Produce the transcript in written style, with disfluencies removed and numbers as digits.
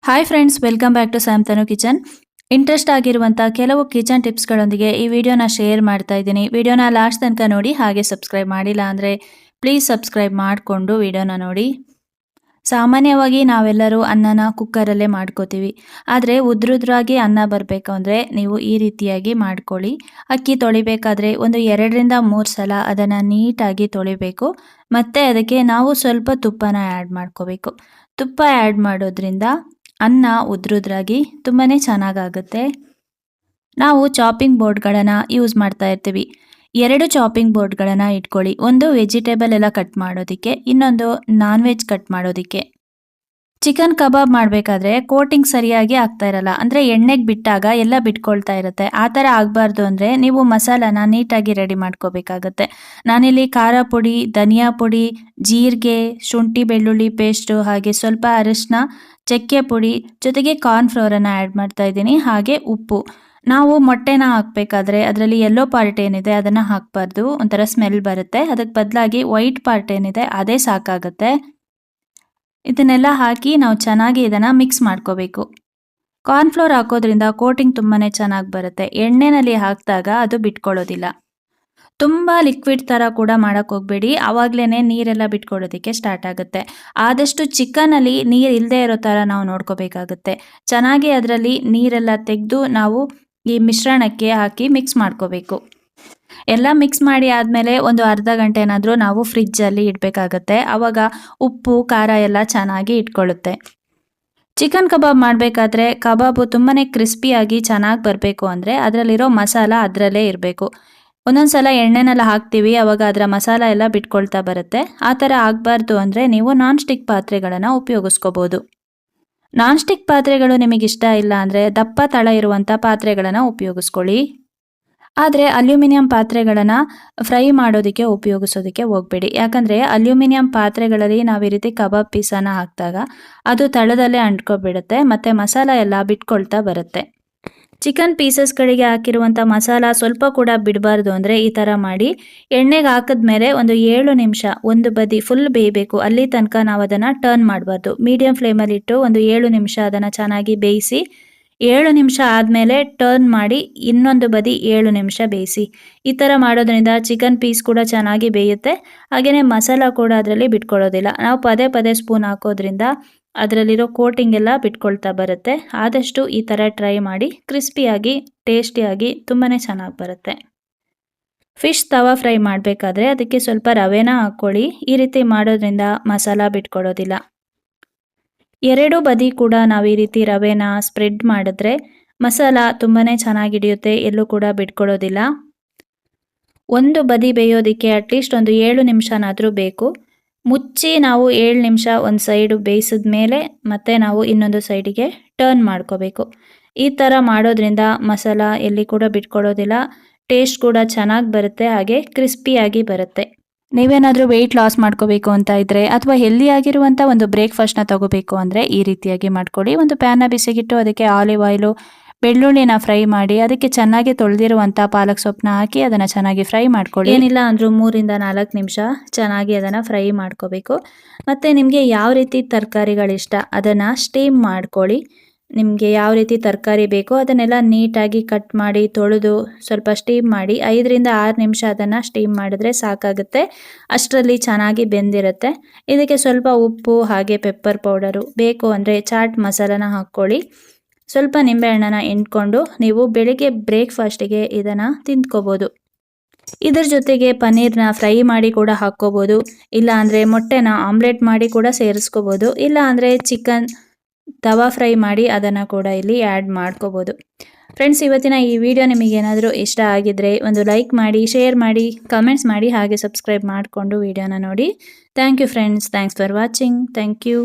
Hi friends, welcome back to ಸ್ಯಾಮ್ತನು kitchen. Interest ಆಗಿರುವಂಥ ಕೆಲವು ಕಿಚನ್ ಟಿಪ್ಸ್ಗಳೊಂದಿಗೆ ಈ ವಿಡಿಯೋನ ಶೇರ್ ಮಾಡ್ತಾ ಇದ್ದೀನಿ. ವಿಡಿಯೋನ ಲಾಸ್ಟ್ ತನಕ ನೋಡಿ, ಹಾಗೆ ಸಬ್ಸ್ಕ್ರೈಬ್ ಮಾಡಿಲ್ಲ ಅಂದರೆ ಪ್ಲೀಸ್ ಸಬ್ಸ್ಕ್ರೈಬ್ ಮಾಡಿಕೊಂಡು ವಿಡಿಯೋನ ನೋಡಿ. ಸಾಮಾನ್ಯವಾಗಿ ನಾವೆಲ್ಲರೂ ಅನ್ನನ ಕುಕ್ಕರಲ್ಲೇ ಮಾಡ್ಕೋತೀವಿ. ಆದರೆ ಉದ್ರುದ್ರಾಗಿ ಅನ್ನ ಬರಬೇಕು ಅಂದರೆ ನೀವು ಈ ರೀತಿಯಾಗಿ ಮಾಡ್ಕೊಳ್ಳಿ. ಅಕ್ಕಿ ತೊಳಿಬೇಕಾದ್ರೆ ಒಂದು 2ರಿಂದ 3 ಸಲ ಅದನ್ನು ನೀಟಾಗಿ ತೊಳಿಬೇಕು. ಮತ್ತು ಅದಕ್ಕೆ ನಾವು ಸ್ವಲ್ಪ ತುಪ್ಪನ ಆ್ಯಡ್ ಮಾಡ್ಕೋಬೇಕು. ತುಪ್ಪ ಆ್ಯಡ್ ಮಾಡೋದ್ರಿಂದ ಅನ್ನ ಉದ್ರುದ್ರಾಗಿ ತುಂಬಾ ಚೆನ್ನಾಗಾಗುತ್ತೆ. ನಾವು ಚಾಪಿಂಗ್ ಬೋರ್ಡ್ಗಳನ್ನು ಯೂಸ್ ಮಾಡ್ತಾ ಇರ್ತೀವಿ. 2 ಚಾಪಿಂಗ್ ಬೋರ್ಡ್ಗಳನ್ನು ಇಟ್ಕೊಳ್ಳಿ. ಒಂದು ವೆಜಿಟೇಬಲ್ ಎಲ್ಲ ಕಟ್ ಮಾಡೋದಕ್ಕೆ, ಇನ್ನೊಂದು ನಾನ್ ವೆಜ್ ಕಟ್ ಮಾಡೋದಕ್ಕೆ. ಚಿಕನ್ ಕಬಾಬ್ ಮಾಡಬೇಕಾದ್ರೆ ಕೋಟಿಂಗ್ ಸರಿಯಾಗಿ ಆಗ್ತಾ ಇರಲ್ಲ, ಅಂದರೆ ಎಣ್ಣೆಗೆ ಬಿಟ್ಟಾಗ ಎಲ್ಲ ಬಿಟ್ಕೊಳ್ತಾ ಇರುತ್ತೆ. ಆ ಥರ ಆಗಬಾರ್ದು ಅಂದರೆ ನೀವು ಮಸಾಲಾನ ನೀಟಾಗಿ ರೆಡಿ ಮಾಡ್ಕೋಬೇಕಾಗತ್ತೆ. ನಾನಿಲ್ಲಿ ಖಾರ ಪುಡಿ, ಧನಿಯಾ ಪುಡಿ, ಜೀರಿಗೆ, ಶುಂಠಿ ಬೆಳ್ಳುಳ್ಳಿ ಪೇಸ್ಟು, ಹಾಗೆ ಸ್ವಲ್ಪ ಅರಿಶಿನ, ಚಕ್ಕೆ ಪುಡಿ, ಜೊತೆಗೆ ಕಾರ್ನ್ಫ್ಲೋರನ್ನು ಆ್ಯಡ್ ಮಾಡ್ತಾ ಇದ್ದೀನಿ. ಹಾಗೆ ಉಪ್ಪು. ನಾವು ಮೊಟ್ಟೆನ ಹಾಕಬೇಕಾದ್ರೆ ಅದರಲ್ಲಿ ಯೆಲ್ಲೋ ಪಾರ್ಟ್ ಏನಿದೆ ಅದನ್ನು ಹಾಕಬಾರ್ದು, ಒಂಥರ ಸ್ಮೆಲ್ ಬರುತ್ತೆ. ಅದಕ್ಕೆ ಬದಲಾಗಿ ವೈಟ್ ಪಾರ್ಟ್ ಏನಿದೆ ಅದೇ ಸಾಕಾಗುತ್ತೆ. ಇದನ್ನೆಲ್ಲ ಹಾಕಿ ನಾವು ಚೆನ್ನಾಗಿ ಇದನ್ನು ಮಿಕ್ಸ್ ಮಾಡ್ಕೋಬೇಕು. ಕಾರ್ನ್ಫ್ಲೋರ್ ಹಾಕೋದ್ರಿಂದ ಕೋಟಿಂಗ್ ತುಂಬಾ ಚೆನ್ನಾಗಿ ಬರುತ್ತೆ. ಎಣ್ಣೆನಲ್ಲಿ ಹಾಕಿದಾಗ ಅದು ಬಿಟ್ಕೊಳ್ಳೋದಿಲ್ಲ. ತುಂಬ ಲಿಕ್ವಿಡ್ ಥರ ಕೂಡ ಮಾಡೋಕ್ಕೆ ಹೋಗಬೇಡಿ, ಆವಾಗಲೇ ನೀರೆಲ್ಲ ಬಿಟ್ಕೊಳ್ಳೋದಕ್ಕೆ ಸ್ಟಾರ್ಟ್ ಆಗುತ್ತೆ. ಆದಷ್ಟು ಚಿಕನಲ್ಲಿ ನೀರು ಇಲ್ಲದೆ ಇರೋ ಥರ ನಾವು ನೋಡ್ಕೋಬೇಕಾಗುತ್ತೆ. ಚೆನ್ನಾಗಿ ಅದರಲ್ಲಿ ನೀರೆಲ್ಲ ತೆಗೆದು ನಾವು ಈ ಮಿಶ್ರಣಕ್ಕೆ ಹಾಕಿ ಮಿಕ್ಸ್ ಮಾಡ್ಕೋಬೇಕು. ಎಲ್ಲ ಮಿಕ್ಸ್ ಮಾಡಿ ಆದಮೇಲೆ ಒಂದು ಅರ್ಧ ಗಂಟೆ ಏನಾದರೂ ನಾವು ಫ್ರಿಜ್ಜಲ್ಲಿ ಇಡಬೇಕಾಗತ್ತೆ. ಆವಾಗ ಉಪ್ಪು ಖಾರ ಎಲ್ಲ ಚೆನ್ನಾಗಿ ಇಟ್ಕೊಳ್ಳುತ್ತೆ. ಚಿಕನ್ ಕಬಾಬ್ ಮಾಡಬೇಕಾದ್ರೆ ಕಬಾಬು ತುಂಬಾ ಕ್ರಿಸ್ಪಿಯಾಗಿ ಚೆನ್ನಾಗಿ ಬರಬೇಕು ಅಂದರೆ ಅದರಲ್ಲಿರೋ ಮಸಾಲ ಅದರಲ್ಲೇ ಇರಬೇಕು. ಒಂದೊಂದು ಸಲ ಎಣ್ಣೆನೆಲ್ಲ ಹಾಕ್ತೀವಿ, ಆವಾಗ ಅದರ ಮಸಾಲ ಎಲ್ಲ ಬಿಟ್ಕೊಳ್ತಾ ಬರುತ್ತೆ. ಆ ಥರ ಆಗಬಾರ್ದು ಅಂದರೆ ನೀವು ನಾನ್ ಸ್ಟಿಕ್ ಪಾತ್ರೆಗಳನ್ನು ಉಪಯೋಗಿಸ್ಕೋಬೋದು. ನಾನ್ ಸ್ಟಿಕ್ ಪಾತ್ರೆಗಳು ನಿಮಗಿಷ್ಟ ಇಲ್ಲ ಅಂದರೆ ದಪ್ಪ ತಳ ಇರುವಂಥ ಪಾತ್ರೆಗಳನ್ನು ಉಪಯೋಗಿಸ್ಕೊಳ್ಳಿ. ಆದರೆ ಅಲ್ಯೂಮಿನಿಯಂ ಪಾತ್ರೆಗಳನ್ನು ಫ್ರೈ ಮಾಡೋದಕ್ಕೆ ಉಪಯೋಗಿಸೋದಕ್ಕೆ ಹೋಗಬೇಡಿ. ಯಾಕಂದರೆ ಅಲ್ಯೂಮಿನಿಯಂ ಪಾತ್ರೆಗಳಲ್ಲಿ ನಾವು ಈ ರೀತಿ ಕಬಾಬ್ ಪೀಸನ್ನು ಹಾಕಿದಾಗ ಅದು ತಳದಲ್ಲೇ ಅಂಟ್ಕೊಬಿಡುತ್ತೆ ಮತ್ತು ಮಸಾಲ ಎಲ್ಲ ಬಿಟ್ಕೊಳ್ತಾ ಬರುತ್ತೆ. ಚಿಕನ್ ಪೀಸಸ್ಗಳಿಗೆ ಹಾಕಿರುವಂಥ ಮಸಾಲ ಸ್ವಲ್ಪ ಕೂಡ ಬಿಡಬಾರ್ದು ಅಂದರೆ ಈ ಥರ ಮಾಡಿ. ಎಣ್ಣೆಗೆ ಹಾಕಿದ್ಮೇಲೆ ಒಂದು 7 ನಿಮಿಷ ಒಂದು ಬದಿ ಫುಲ್ ಬೇಯಬೇಕು. ಅಲ್ಲಿ ತನಕ ನಾವು ಅದನ್ನು ಟರ್ನ್ ಮಾಡಬಾರ್ದು. ಮೀಡಿಯಂ ಫ್ಲೇಮಲ್ಲಿಟ್ಟು ಒಂದು 7 ನಿಮಿಷ ಅದನ್ನು ಚೆನ್ನಾಗಿ ಬೇಯಿಸಿ. 7 ನಿಮಿಷ ಆದಮೇಲೆ ಟರ್ನ್ ಮಾಡಿ ಇನ್ನೊಂದು ಬದಿ 7 ನಿಮಿಷ ಬೇಯಿಸಿ. ಈ ಥರ ಮಾಡೋದ್ರಿಂದ ಚಿಕನ್ ಪೀಸ್ ಕೂಡ ಚೆನ್ನಾಗಿ ಬೇಯುತ್ತೆ. ಹಾಗೆಯೇ ಮಸಾಲ ಕೂಡ ಅದರಲ್ಲಿ ಬಿಟ್ಕೊಳ್ಳೋದಿಲ್ಲ. ನಾವು ಪದೇ ಪದೇ ಸ್ಪೂನ್ ಹಾಕೋದ್ರಿಂದ ಅದರಲ್ಲಿರೋ ಕೋಟಿಂಗ್ ಎಲ್ಲ ಬಿಟ್ಕೊಳ್ತಾ ಬರುತ್ತೆ. ಆದಷ್ಟು ಈ ಥರ ಟ್ರೈ ಮಾಡಿ. ಕ್ರಿಸ್ಪಿಯಾಗಿ, ಟೇಸ್ಟಿಯಾಗಿ ತುಂಬಾ ಚೆನ್ನಾಗಿ ಬರುತ್ತೆ. ಫಿಶ್ ತವಾ ಫ್ರೈ ಮಾಡಬೇಕಾದ್ರೆ ಅದಕ್ಕೆ ಸ್ವಲ್ಪ ರವೆನ ಹಾಕ್ಕೊಳ್ಳಿ. ಈ ರೀತಿ ಮಾಡೋದ್ರಿಂದ ಮಸಾಲ ಬಿಟ್ಕೊಡೋದಿಲ್ಲ. 2 ಬದಿ ಕೂಡ ನಾವು ಈ ರೀತಿ ರವೆನ ಸ್ಪ್ರೆಡ್ ಮಾಡಿದ್ರೆ ಮಸಾಲ ತುಂಬಾ ಚೆನ್ನಾಗಿ ಹಿಡಿಯುತ್ತೆ, ಎಲ್ಲೂ ಕೂಡ ಬಿಟ್ಕೊಡೋದಿಲ್ಲ. ಒಂದು ಬದಿ ಬೇಯೋದಕ್ಕೆ ಅಟ್ಲೀಸ್ಟ್ ಒಂದು 7 ನಿಮಿಷನಾದರೂ ಬೇಕು. ಮುಚ್ಚಿ ನಾವು 7 ನಿಮಿಷ ಒಂದು ಸೈಡು ಬೇಯಿಸಿದ ಮೇಲೆ ಮತ್ತೆ ನಾವು ಇನ್ನೊಂದು ಸೈಡಿಗೆ ಟರ್ನ್ ಮಾಡ್ಕೋಬೇಕು. ಈ ಥರ ಮಾಡೋದ್ರಿಂದ ಮಸಾಲ ಎಲ್ಲಿ ಕೂಡ ಬಿಟ್ಕೊಡೋದಿಲ್ಲ. ಟೇಸ್ಟ್ ಕೂಡ ಚೆನ್ನಾಗಿ ಬರುತ್ತೆ, ಹಾಗೆ ಕ್ರಿಸ್ಪಿಯಾಗಿ ಬರುತ್ತೆ. ನೀವೇನಾದರೂ ವೆಯ್ಟ್ ಲಾಸ್ ಮಾಡ್ಕೋಬೇಕು ಅಂತ ಇದ್ದರೆ ಅಥವಾ ಹೆಲ್ದಿಯಾಗಿರುವಂಥ ಒಂದು ಬ್ರೇಕ್ಫಾಸ್ಟ್ನ ತಗೋಬೇಕು ಅಂದರೆ ಈ ರೀತಿಯಾಗಿ ಮಾಡ್ಕೊಳ್ಳಿ. ಒಂದು ಪ್ಯಾನ್ನ ಬಿಸಿಗಿಟ್ಟು ಅದಕ್ಕೆ ಆಲಿವ್ ಆಯಿಲು, ಬೆಳ್ಳುಳ್ಳಿನ ಫ್ರೈ ಮಾಡಿ ಅದಕ್ಕೆ ಚೆನ್ನಾಗಿ ತೊಳೆದಿರುವಂಥ ಪಾಲಕ್ ಸೊಪ್ಪನ್ನ ಹಾಕಿ ಅದನ್ನು ಚೆನ್ನಾಗಿ ಫ್ರೈ ಮಾಡ್ಕೊಳ್ಳಿ. ಏನಿಲ್ಲ ಅಂದರೂ 3ರಿಂದ 4 ನಿಮಿಷ ಚೆನ್ನಾಗಿ ಅದನ್ನು ಫ್ರೈ ಮಾಡ್ಕೋಬೇಕು. ಮತ್ತು ನಿಮಗೆ ಯಾವ ರೀತಿ ತರಕಾರಿಗಳಿಷ್ಟ ಅದನ್ನು ಸ್ಟೀಮ್ ಮಾಡ್ಕೊಳ್ಳಿ. ನಿಮಗೆ ಯಾವ ರೀತಿ ತರಕಾರಿ ಬೇಕೋ ಅದನ್ನೆಲ್ಲ ನೀಟಾಗಿ ಕಟ್ ಮಾಡಿ ತೊಳೆದು ಸ್ವಲ್ಪ ಸ್ಟೀಮ್ ಮಾಡಿ 5ರಿಂದ 6 ನಿಮಿಷ ಅದನ್ನು ಸ್ಟೀಮ್ ಮಾಡಿದ್ರೆ ಸಾಕಾಗುತ್ತೆ. ಅಷ್ಟರಲ್ಲಿ ಚೆನ್ನಾಗಿ ಬೆಂದಿರುತ್ತೆ. ಇದಕ್ಕೆ ಸ್ವಲ್ಪ ಉಪ್ಪು ಹಾಗೆ ಪೆಪ್ಪರ್ ಪೌಡರು, ಬೇಕು ಅಂದರೆ ಚಾಟ್ ಮಸಾಲಾನ ಹಾಕ್ಕೊಳ್ಳಿ. ಸ್ವಲ್ಪ ನಿಂಬೆಹಣ್ಣನ ಹಿಂಡ್ಕೊಂಡು ನೀವು ಬೆಳಿಗ್ಗೆ ಬ್ರೇಕ್ಫಾಸ್ಟಿಗೆ ಇದನ್ನು ತಿಂದ್ಕೋಬೋದು. ಇದ್ರ ಜೊತೆಗೆ ಪನ್ನೀರ್ನ ಫ್ರೈ ಮಾಡಿ ಕೂಡ ಹಾಕ್ಕೋಬೋದು. ಇಲ್ಲ ಅಂದರೆ ಮೊಟ್ಟೆನ ಆಮ್ಲೆಟ್ ಮಾಡಿ ಕೂಡ ಸೇರಿಸ್ಕೋಬೋದು. ಇಲ್ಲ ಅಂದರೆ ಚಿಕನ್ ತವಾ ಫ್ರೈ ಮಾಡಿ ಅದನ್ನು ಕೂಡ ಇಲ್ಲಿ ಆ್ಯಡ್ ಮಾಡ್ಕೋಬೋದು. ಫ್ರೆಂಡ್ಸ್, ಇವತ್ತಿನ ಈ ವಿಡಿಯೋ ನಿಮಗೇನಾದರೂ ಇಷ್ಟ ಆಗಿದ್ದರೆ ಒಂದು ಲೈಕ್ ಮಾಡಿ, ಶೇರ್ ಮಾಡಿ, ಕಮೆಂಟ್ಸ್ ಮಾಡಿ, ಹಾಗೆ ಸಬ್ಸ್ಕ್ರೈಬ್ ಮಾಡಿಕೊಂಡು ವಿಡಿಯೋನ ನೋಡಿ. Thank you friends. Thanks for watching. Thank you.